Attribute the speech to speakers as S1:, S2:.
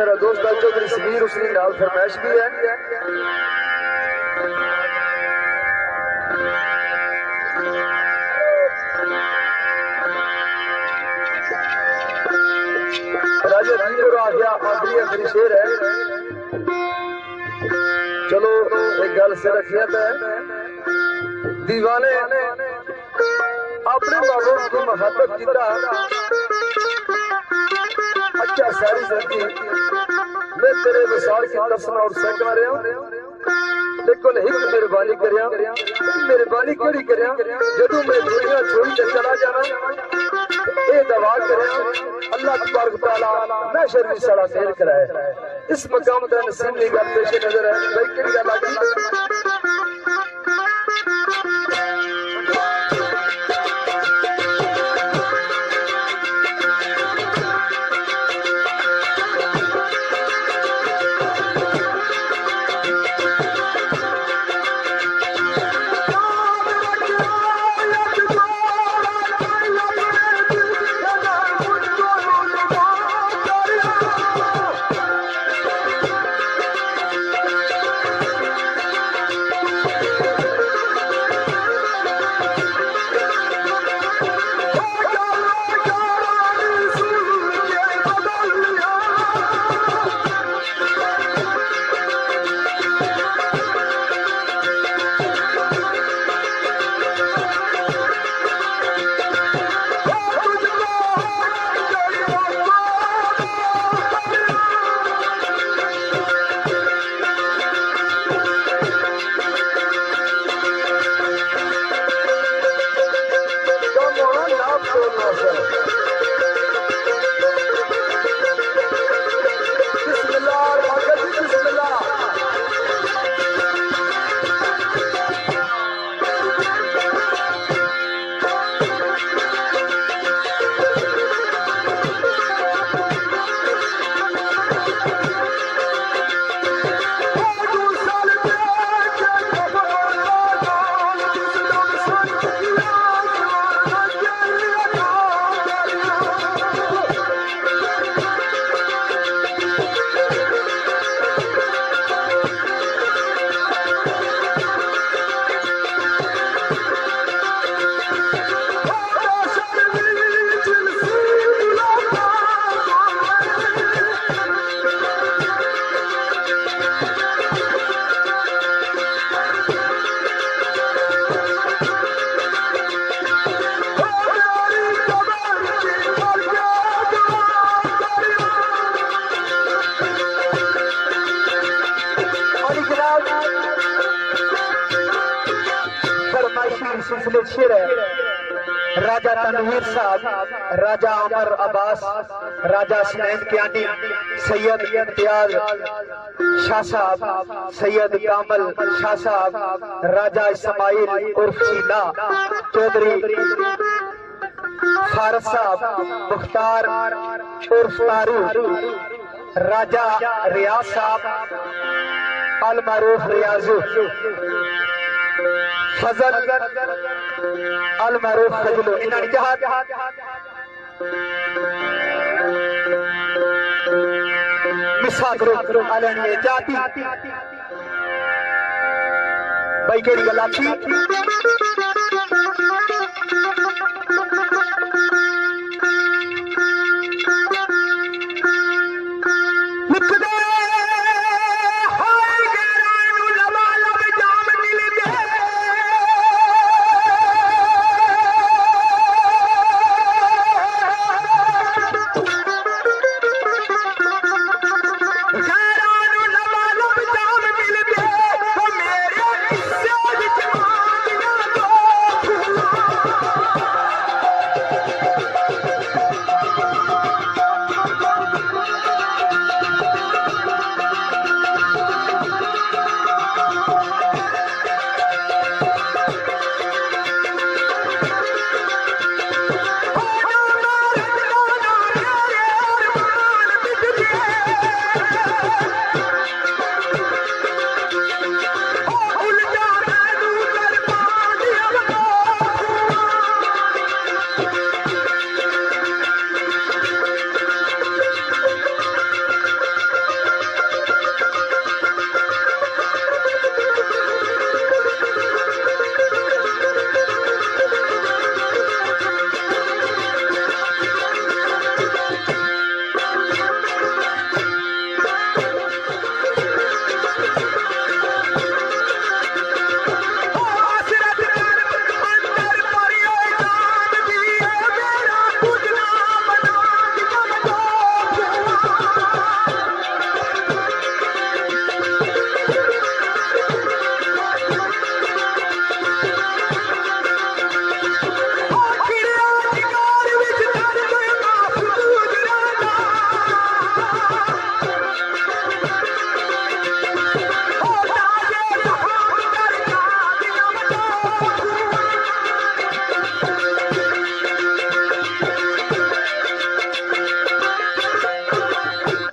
S1: मेरा दोस्त चौधरी समीर उसकी नाल फरमाइश भी है। राजा दीपुर आ गया आखिरी शेर है। चलो एक गल से रखिया है, दीवाने अपने महबूब की मोहब्बत किया। अच्छा सारी जिंदगी मैं तेरे विशाल की दर्शन और सकना रहा लेकिन एक मेहरबानी करिया, मेहरबानी क्यों करिया जदों मैं दुनिया छोड़ के चला जाना ये दवा करिया अल्लाह तबारक तआला मैं शर भी सारा देर कराए। इस मकाम का नसीब की गल पेश नजर है भाई कि गल शेर है। राजा तनवीर साहब, राजा अमर अब्बास, राजा सुनैन कियानी, सैयद इम्तियाज शाह साहब, सैयद कामल शाह साहब, राजा इस्माइल उर्फ चीना चौधरी फारस साहब, मुख्तार उर्फ तारू, राजा रियाज साहब, अल मारूफ रियाजू, फजल अल मारूफ फजलू, इन्हां जहाद मिसा ग्रुप आलनिए जाती भाई केड़ी गल आखी